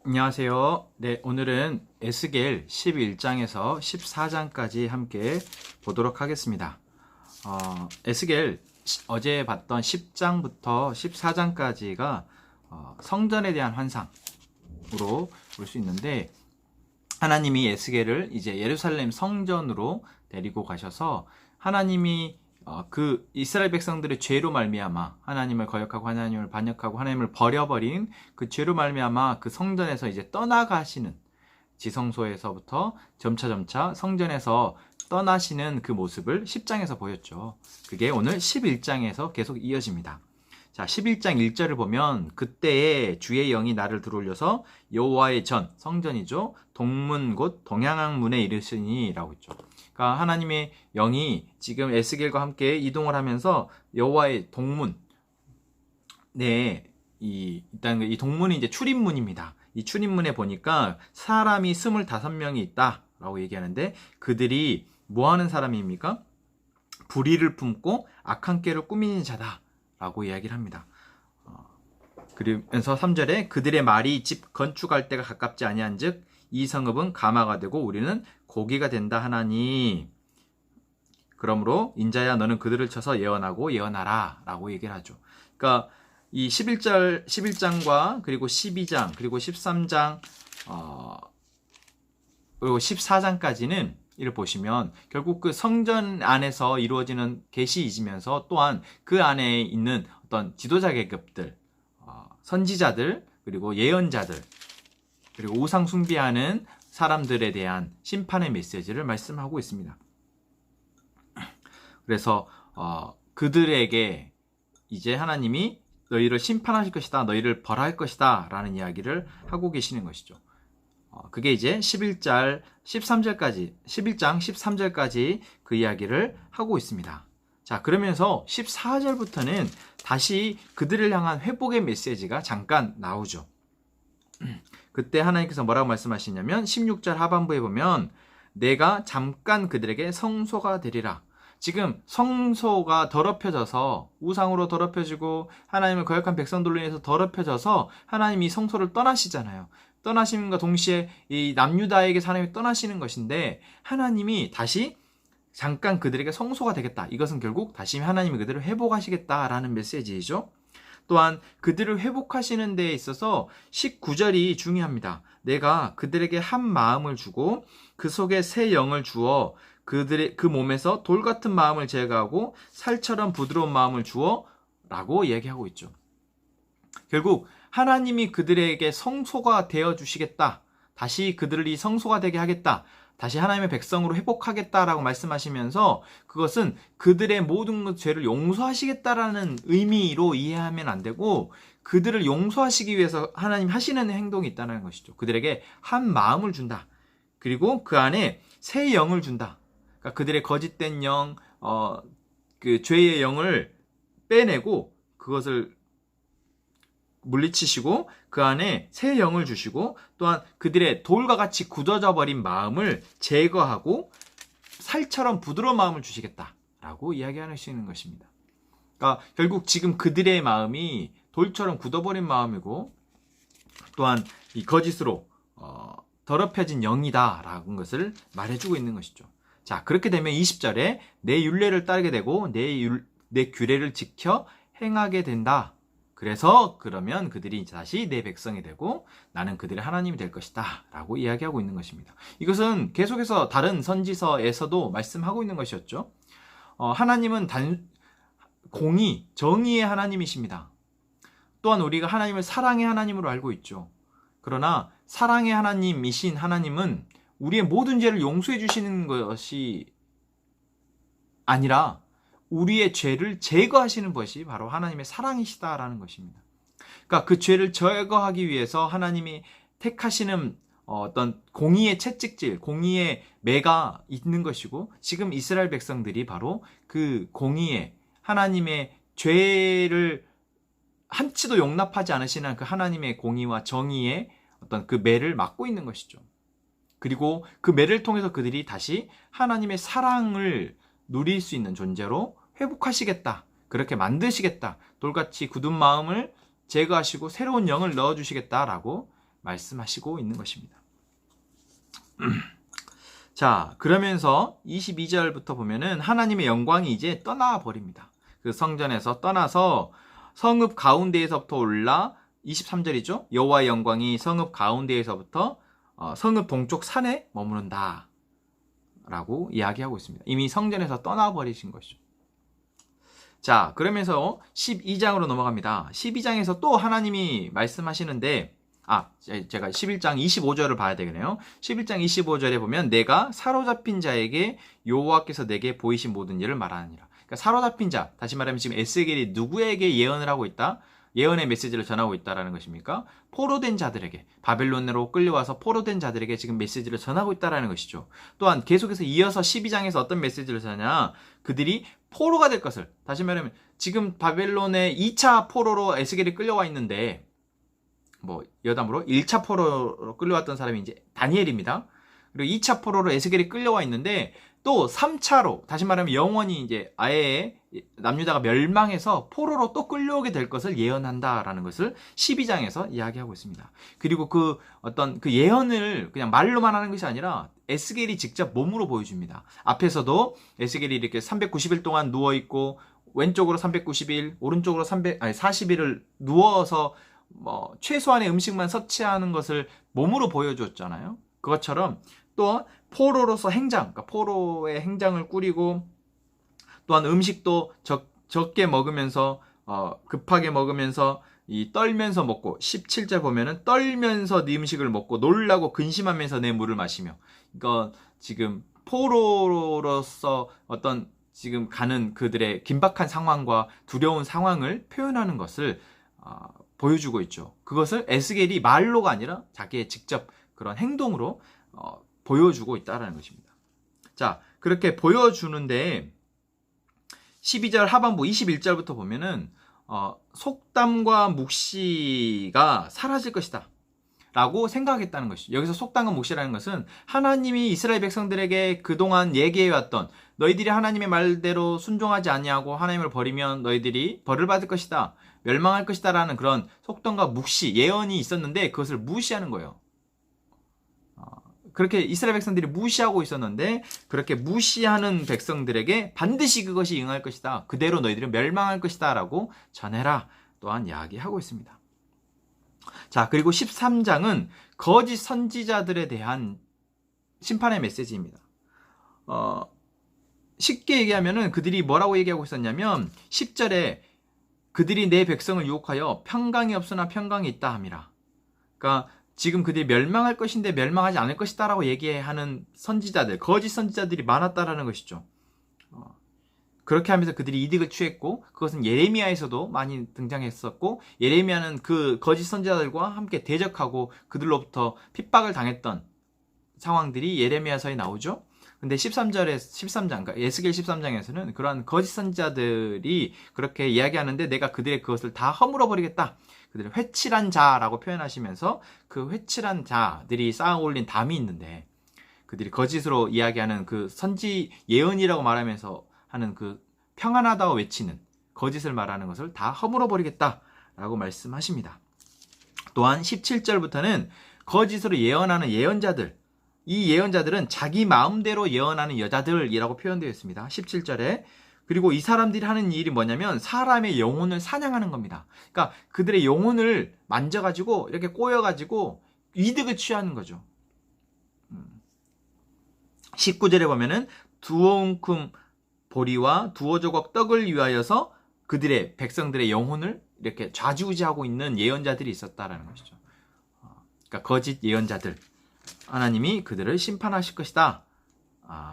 안녕하세요. 네, 오늘은 에스겔 11장에서 14장까지 함께 보도록 하겠습니다. 에스겔 어제 봤던 10장부터 14장까지가 성전에 대한 환상으로 볼 수 있는데, 하나님이 에스겔을 이제 예루살렘 성전으로 데리고 가셔서 하나님이 그 이스라엘 백성들의 죄로 말미암아 하나님을 거역하고 하나님을 반역하고 하나님을 버려버린 그 죄로 말미암아 그 성전에서 이제 떠나가시는, 지성소에서부터 점차 성전에서 떠나시는 그 모습을 10장에서 보였죠. 그게 오늘 11장에서 계속 이어집니다. 자, 11장 1절을 보면, 그때에 주의 영이 나를 들어올려서 여호와의 전, 성전이죠, 동문 곧 동양항 문에 이르시니 라고 있죠. 그러니까 하나님의 영이 지금 에스겔과 함께 이동을 하면서 여호와의 동문, 일단 이 동문이 이제 출입문입니다. 이 출입문에 보니까 사람이 25명이 있다 라고 얘기하는데, 그들이 뭐 하는 사람입니까? 불의를 품고 악한 꾀를 꾸미는 자다 라고 이야기를 합니다. 그러면서 3절에 그들의 말이 집 건축할 때가 가깝지 아니한 즉 이 성읍은 가마가 되고 우리는 고기가 된다 하나니, 그러므로 인자야 너는 그들을 쳐서 예언하고 예언하라 라고 얘기를 하죠. 그러니까 이 11장과 그리고 12장 그리고 13장 그리고 14장까지는 이를 보시면 결국 그 성전 안에서 이루어지는 계시이지면서 또한 그 안에 있는 어떤 지도자 계급들, 선지자들, 그리고 예언자들, 그리고 우상 숭배하는 사람들에 대한 심판의 메시지를 말씀하고 있습니다. 그래서 그들에게 이제 하나님이 너희를 심판하실 것이다, 너희를 벌할 것이다 라는 이야기를 하고 계시는 것이죠. 그게 이제 11장 13절까지 그 이야기를 하고 있습니다. 자, 그러면서 14절부터는 다시 그들을 향한 회복의 메시지가 잠깐 나오죠. 그때 하나님께서 뭐라고 말씀하시냐면 16절 하반부에 보면 내가 잠깐 그들에게 성소가 되리라. 지금 성소가 더럽혀져서 우상으로 더럽혀지고 하나님을 거역한 백성들로 인해서 더럽혀져서 하나님이 성소를 떠나시잖아요. 떠나심과 동시에 이 남유다에게 하나님이 떠나시는 것인데, 하나님이 다시 잠깐 그들에게 성소가 되겠다. 이것은 결국 다시 하나님이 그들을 회복하시겠다라는 메시지이죠. 또한 그들을 회복하시는 데에 있어서 19절이 중요합니다. 내가 그들에게 한 마음을 주고 그 속에 새 영을 주어 그들의 그 몸에서 돌 같은 마음을 제거하고 살처럼 부드러운 마음을 주어 라고 얘기하고 있죠. 결국 하나님이 그들에게 성소가 되어 주시겠다, 다시 그들이 성소가 되게 하겠다, 다시 하나님의 백성으로 회복하겠다라고 말씀하시면서 그것은 그들의 모든 죄를 용서하시겠다라는 의미로 이해하면 안 되고, 그들을 용서하시기 위해서 하나님 하시는 행동이 있다는 것이죠. 그들에게 한 마음을 준다. 그리고 그 안에 새 영을 준다. 그러니까 그들의 거짓된 영, 그 죄의 영을 빼내고 그것을 물리치시고 그 안에 새 영을 주시고, 또한 그들의 돌과 같이 굳어져 버린 마음을 제거하고 살처럼 부드러운 마음을 주시겠다라고 이야기하시는 것입니다. 그러니까 결국 지금 그들의 마음이 돌처럼 굳어버린 마음이고, 또한 이 거짓으로 더럽혀진 영이다라는 것을 말해주고 있는 것이죠. 자, 그렇게 되면 20절에 내 율례를 따르게 되고 내 규례를 지켜 행하게 된다. 그래서 그러면 그들이 다시 내 백성이 되고 나는 그들의 하나님이 될 것이다 라고 이야기하고 있는 것입니다. 이것은 계속해서 다른 선지서에서도 말씀하고 있는 것이었죠. 하나님은 공의, 정의의 하나님이십니다. 또한 우리가 하나님을 사랑의 하나님으로 알고 있죠. 그러나 사랑의 하나님이신 하나님은 우리의 모든 죄를 용서해 주시는 것이 아니라 우리의 죄를 제거하시는 것이 바로 하나님의 사랑이시다라는 것입니다. 그러니까 그 죄를 제거하기 위해서 하나님이 택하시는 어떤 공의의 채찍질, 공의의 매가 있는 것이고, 지금 이스라엘 백성들이 바로 그 공의의 하나님의 죄를 한치도 용납하지 않으시는 그 하나님의 공의와 정의의 어떤 그 매를 막고 있는 것이죠. 그리고 그 매를 통해서 그들이 다시 하나님의 사랑을 누릴 수 있는 존재로 회복하시겠다, 그렇게 만드시겠다, 돌같이 굳은 마음을 제거하시고 새로운 영을 넣어주시겠다라고 말씀하시고 있는 것입니다. 자, 그러면서 22절부터 보면은 하나님의 영광이 이제 떠나버립니다. 그 성전에서 떠나서 성읍 가운데에서부터 올라 23절이죠. 여호와의 영광이 성읍 가운데에서부터 성읍 동쪽 산에 머무른다 라고 이야기하고 있습니다. 이미 성전에서 떠나버리신 것이죠. 자, 그러면서 12장으로 넘어갑니다. 12장에서 또 하나님이 말씀하시는데 제가 11장 25절을 봐야 되겠네요. 11장 25절에 보면 내가 사로잡힌 자에게 여호와께서 내게 보이신 모든 일을 말하느니라. 그러니까 사로잡힌 자, 다시 말하면 지금 에스겔이 누구에게 예언을 하고 있다? 예언의 메시지를 전하고 있다라는 것입니까? 포로된 자들에게, 바벨론으로 끌려와서 포로된 자들에게 지금 메시지를 전하고 있다라는 것이죠. 또한 계속해서 이어서 12장에서 어떤 메시지를 전하냐? 그들이 포로가 될 것을, 다시 말하면 지금 바벨론의 2차 포로로 에스겔이 끌려와 있는데 여담으로 1차 포로로 끌려왔던 사람이 이제 다니엘입니다. 그리고 2차 포로로 에스겔이 끌려와 있는데 또 3차로, 다시 말하면 영원히 이제 아예 남유다가 멸망해서 포로로 또 끌려오게 될 것을 예언한다라는 것을 12장에서 이야기하고 있습니다. 그리고 그 예언을 그냥 말로만 하는 것이 아니라 에스겔이 직접 몸으로 보여줍니다. 앞에서도 에스겔이 이렇게 390일 동안 누워있고 왼쪽으로 390일, 오른쪽으로 40일을 누워서 최소한의 음식만 섭취하는 것을 몸으로 보여줬잖아요. 그것처럼 또 포로로서 행장, 그러니까 포로의 행장을 꾸리고 또한 음식도 적게 먹으면서 급하게 먹으면서 떨면서 먹고 17절 보면은 떨면서 네 음식을 먹고 놀라고 근심하면서 내 물을 마시며, 이건 지금 포로로서 어떤 지금 가는 그들의 긴박한 상황과 두려운 상황을 표현하는 것을 보여주고 있죠. 그것을 에스겔이 말로가 아니라 자기의 직접 그런 행동으로 보여주고 있다는 것입니다. 자, 그렇게 보여주는데 12절 하반부 21절부터 보면은 속담과 묵시가 사라질 것이다 라고 생각했다는 것이죠. 여기서 속담과 묵시라는 것은 하나님이 이스라엘 백성들에게 그동안 얘기해왔던, 너희들이 하나님의 말대로 순종하지 아니하고 하나님을 버리면 너희들이 벌을 받을 것이다, 멸망할 것이다 라는 그런 속담과 묵시, 예언이 있었는데 그것을 무시하는 거예요. 그렇게 이스라엘 백성들이 무시하고 있었는데 그렇게 무시하는 백성들에게 반드시 그것이 응할 것이다, 그대로 너희들은 멸망할 것이다 라고 전해라 또한 이야기하고 있습니다. 자, 그리고 13장은 거짓 선지자들에 대한 심판의 메시지입니다. 쉽게 얘기하면은 그들이 뭐라고 얘기하고 있었냐면 10절에 그들이 내 백성을 유혹하여 평강이 없으나 평강이 있다 함이라. 그러니까 지금 그들이 멸망할 것인데 멸망하지 않을 것이다 라고 얘기하는 선지자들, 거짓 선지자들이 많았다라는 것이죠. 그렇게 하면서 그들이 이득을 취했고, 그것은 예레미야에서도 많이 등장했었고, 예레미야는 그 거짓 선지자들과 함께 대적하고 그들로부터 핍박을 당했던 상황들이 예레미야서에 나오죠. 근데 13장, 그러니까 에스겔 13장에서는 그러한 거짓 선지자들이 그렇게 이야기하는데 내가 그들의 그것을 다 허물어 버리겠다, 그들을 회칠한 자라고 표현하시면서 그 회칠한 자들이 쌓아 올린 담이 있는데, 그들이 거짓으로 이야기하는 그 선지 예언이라고 말하면서 하는 그 평안하다고 외치는 거짓을 말하는 것을 다 허물어 버리겠다 라고 말씀하십니다. 또한 17절부터는 거짓으로 예언하는 예언자들, 이 예언자들은 자기 마음대로 예언하는 여자들이라고 표현되어 있습니다. 17절에. 그리고 이 사람들이 하는 일이 뭐냐면 사람의 영혼을 사냥하는 겁니다. 그러니까 그들의 영혼을 만져가지고 이렇게 꼬여가지고 이득을 취하는 거죠. 19절에 보면은 두어 움큼 보리와 두어 조각 떡을 위하여서 그들의 백성들의 영혼을 이렇게 좌지우지하고 있는 예언자들이 있었다라는 것이죠. 그러니까 거짓 예언자들, 하나님이 그들을 심판하실 것이다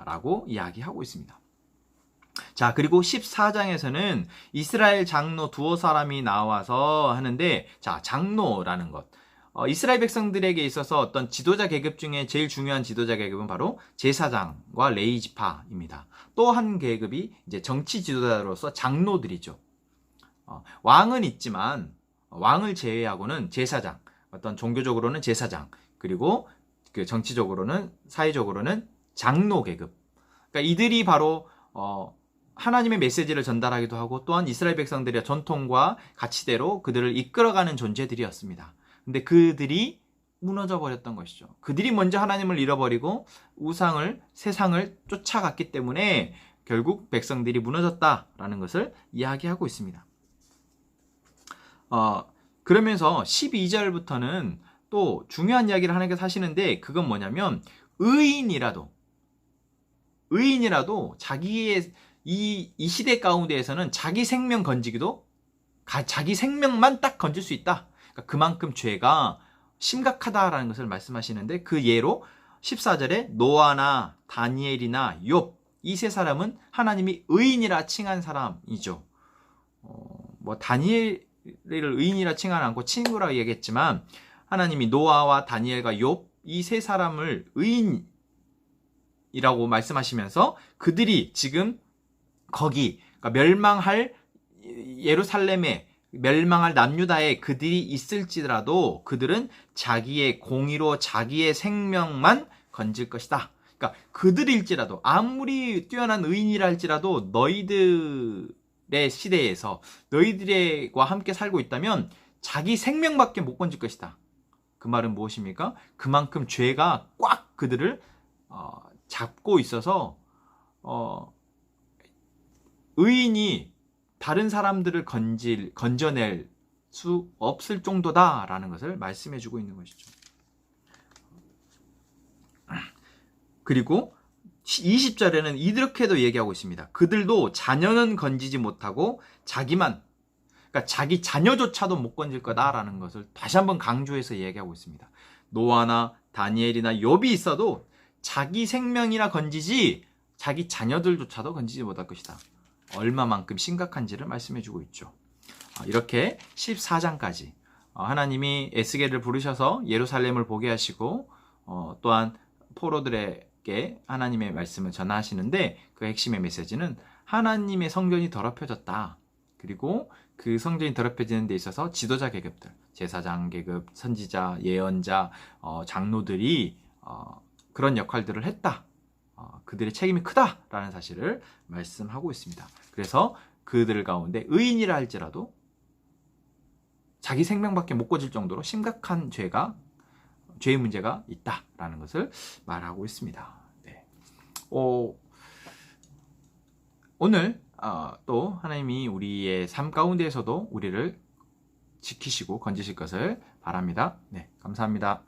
라고 이야기하고 있습니다. 자, 그리고 14장에서는 이스라엘 장로 두어 사람이 나와서 하는데, 자, 장로라는 것, 이스라엘 백성들에게 있어서 어떤 지도자 계급 중에 제일 중요한 지도자 계급은 바로 제사장과 레위 지파입니다. 또 한 계급이 이제 정치 지도자로서 장로들이죠. 왕은 있지만 왕을 제외하고는 제사장, 어떤 종교적으로는 제사장, 그리고 그 정치적으로는, 사회적으로는 장로 계급. 그러니까 이들이 바로 하나님의 메시지를 전달하기도 하고, 또한 이스라엘 백성들의 전통과 가치대로 그들을 이끌어가는 존재들이었습니다. 근데 그들이 무너져 버렸던 것이죠. 그들이 먼저 하나님을 잃어버리고 우상을, 세상을 쫓아갔기 때문에 결국 백성들이 무너졌다라는 것을 이야기하고 있습니다. 그러면서 12절부터는 또 중요한 이야기를 하나님께서 하시는데, 그건 뭐냐면 의인이라도 자기의 이 시대 가운데에서는 자기 생명 건지기도, 자기 생명만 딱 건질 수 있다. 그러니까 그만큼 죄가 심각하다라는 것을 말씀하시는데, 그 예로 14절에 노아나 다니엘이나 욥, 이 세 사람은 하나님이 의인이라 칭한 사람이죠. 다니엘을 의인이라 칭하지 않고 친구라 얘기했지만, 하나님이 노아와 다니엘과 욥, 이 세 사람을 의인이라고 말씀하시면서 그들이 지금 거기, 그러니까 멸망할 예루살렘에, 멸망할 남유다에 그들이 있을지라도 그들은 자기의 공의로 자기의 생명만 건질 것이다. 그러니까 그들일지라도, 아무리 뛰어난 의인이라 할지라도 너희들의 시대에서 너희들과 함께 살고 있다면 자기 생명밖에 못 건질 것이다. 그 말은 무엇입니까? 그만큼 죄가 꽉 그들을 잡고 있어서 의인이 다른 사람들을 건져낼 수 없을 정도다라는 것을 말씀해 주고 있는 것이죠. 그리고 20절에는 이렇게도 얘기하고 있습니다. 그들도 자녀는 건지지 못하고 그러니까 자기 자녀조차도 못 건질 거다라는 것을 다시 한번 강조해서 얘기하고 있습니다. 노아나 다니엘이나 욥이 있어도 자기 생명이나 건지지 자기 자녀들조차도 건지지 못할 것이다. 얼마만큼 심각한지를 말씀해주고 있죠. 이렇게 14장까지 하나님이 에스겔을 부르셔서 예루살렘을 보게 하시고 또한 포로들에게 하나님의 말씀을 전하시는데, 그 핵심의 메시지는 하나님의 성전이 더럽혀졌다. 그리고 그 성전이 더럽혀지는 데 있어서 지도자 계급들, 제사장 계급, 선지자, 예언자, 장로들이 그런 역할들을 했다. 그들의 책임이 크다라는 사실을 말씀하고 있습니다. 그래서 그들 가운데 의인이라 할지라도 자기 생명밖에 못 거질 정도로 심각한 죄의 문제가 있다라는 것을 말하고 있습니다. 네. 오늘 또 하나님이 우리의 삶 가운데에서도 우리를 지키시고 건지실 것을 바랍니다. 네, 감사합니다.